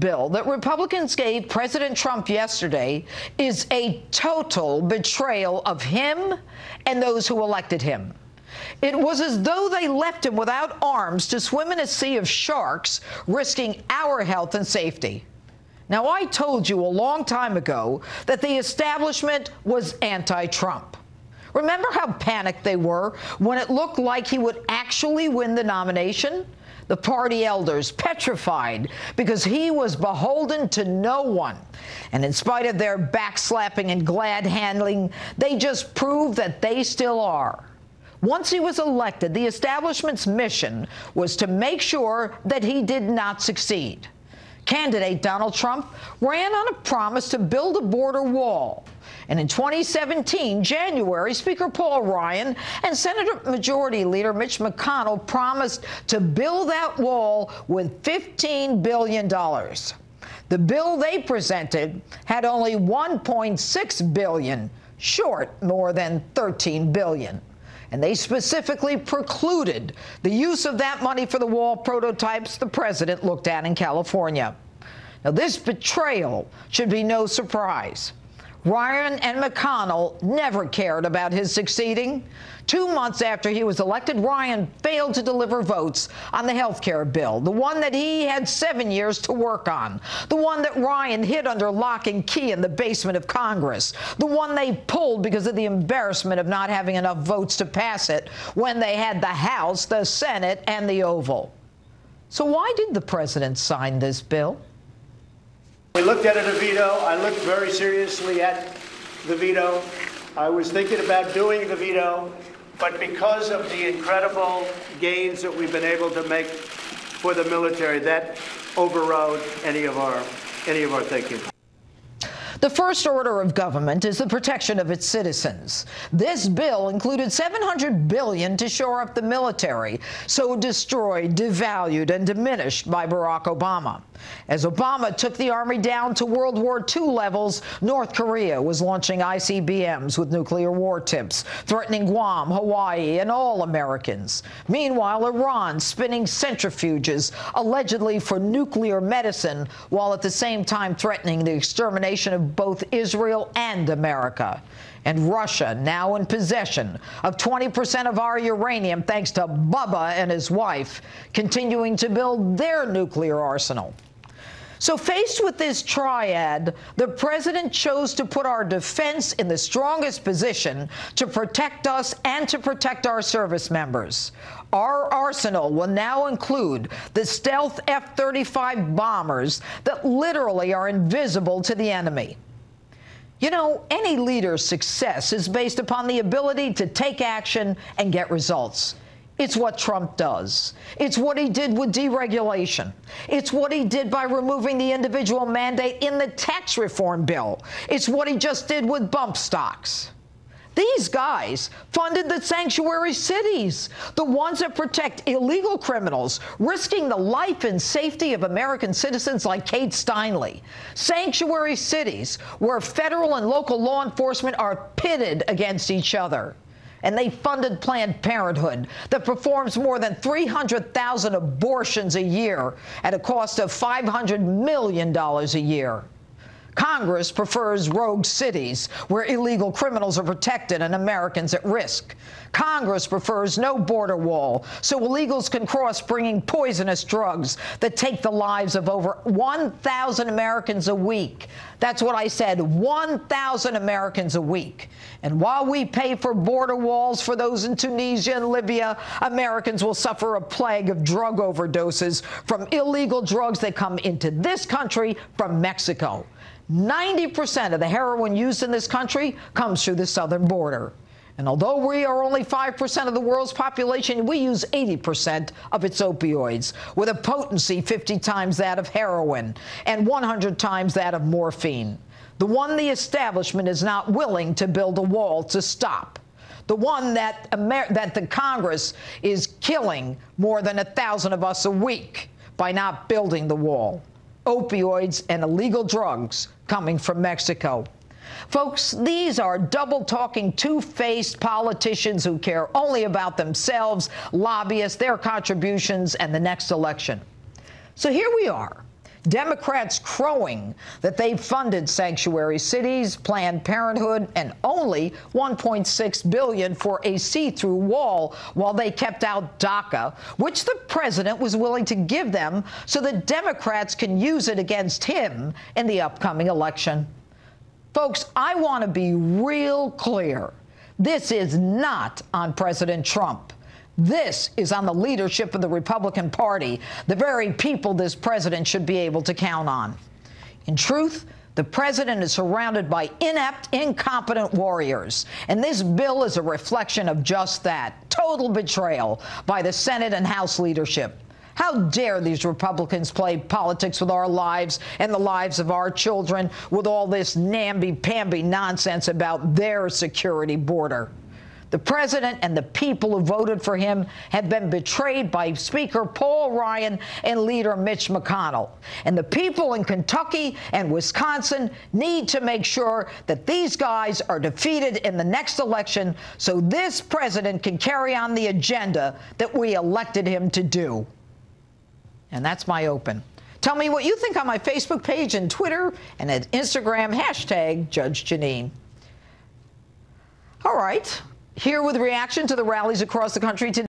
Bill that Republicans gave President Trump yesterday is a total betrayal of him and those who elected him. It was as though they left him without arms to swim in a sea of sharks, risking our health and safety. Now, I told you a long time ago that the establishment was anti-Trump. Remember how panicked they were when it looked like he would actually win the nomination? The party elders petrified because he was beholden to no one. And in spite of their backslapping and glad handling, they just proved that they still are. Once he was elected, the establishment's mission was to make sure that he did not succeed. Candidate Donald Trump ran on a promise to build a border wall. And in 2017, January, Speaker Paul Ryan and Senate Majority Leader Mitch McConnell promised to build that wall with $15 billion. The bill they presented had only $1.6 billion, short more than $13 billion. And they specifically precluded the use of that money for the wall prototypes the president looked at in California. Now, this betrayal should be no surprise. Ryan and McConnell never cared about his succeeding. 2 months after he was elected, Ryan failed to deliver votes on the health care bill, the one that he had 7 years to work on, the one that Ryan hid under lock and key in the basement of Congress, the one they pulled because of the embarrassment of not having enough votes to pass it when they had the House, the Senate, and the Oval. So why did the president sign this bill? We looked at it a veto. I looked very seriously at the veto. I was thinking about doing the veto, but because of the incredible gains that we've been able to make for the military, that overrode any of our thinking. The first order of government is the protection of its citizens. This bill included $700 billion to shore up the military, so destroyed, devalued, and diminished by Barack Obama. As Obama took the Army down to World War II levels, North Korea was launching ICBMs with nuclear war tips, threatening Guam, Hawaii, and all Americans. Meanwhile, Iran spinning centrifuges, allegedly for nuclear medicine, while at the same time threatening the extermination of both Israel and America. And Russia, now in possession of 20% of our uranium, thanks to Bubba and his wife, continuing to build their nuclear arsenal. So faced with this triad, the president chose to put our defense in the strongest position to protect us and to protect our service members. Our arsenal will now include the stealth F-35 bombers that literally are invisible to the enemy. You know, any leader's success is based upon the ability to take action and get results. It's what Trump does. It's what he did with deregulation. It's what he did by removing the individual mandate in the tax reform bill. It's what he just did with bump stocks. These guys funded the sanctuary cities, the ones that protect illegal criminals, risking the life and safety of American citizens like Kate Steinle. Sanctuary cities where federal and local law enforcement are pitted against each other. And they funded Planned Parenthood that performs more than 300,000 abortions a year at a cost of $500 million a year. Congress prefers rogue cities where illegal criminals are protected and Americans at risk. Congress prefers no border wall so illegals can cross, bringing poisonous drugs that take the lives of over 1,000 Americans a week. That's what I said, 1,000 Americans a week. And while we pay for border walls for those in Tunisia and Libya, Americans will suffer a plague of drug overdoses from illegal drugs that come into this country from Mexico. 90% of the heroin used in this country comes through the southern border. And although we are only 5% of the world's population, we use 80% of its opioids, with a potency 50 times that of heroin and 100 times that of morphine. The one the establishment is not willing to build a wall to stop. The one that the Congress is killing more than 1,000 of us a week by not building the wall. Opioids and illegal drugs coming from Mexico. Folks, these are double-talking, two-faced politicians who care only about themselves, lobbyists, their contributions, and the next election. So here we are, Democrats crowing that they funded sanctuary cities, Planned Parenthood, and only $1.6 billion for a see-through wall while they kept out DACA, which the president was willing to give them so that Democrats can use it against him in the upcoming election. Folks, I want to be real clear. This is not on President Trump. This is on the leadership of the Republican Party, the very people this president should be able to count on. In truth, the president is surrounded by inept, incompetent warriors, and this bill is a reflection of just that, total betrayal by the Senate and House leadership. How dare these Republicans play politics with our lives and the lives of our children with all this namby-pamby nonsense about their security border. The president and the people who voted for him have been betrayed by Speaker Paul Ryan and Leader Mitch McConnell. And the people in Kentucky and Wisconsin need to make sure that these guys are defeated in the next election so this president can carry on the agenda that we elected him to do. And that's my open. Tell me what you think on my Facebook page and Twitter and at Instagram, #JudgeJeanine. All right. Here with reaction to the rallies across the country today.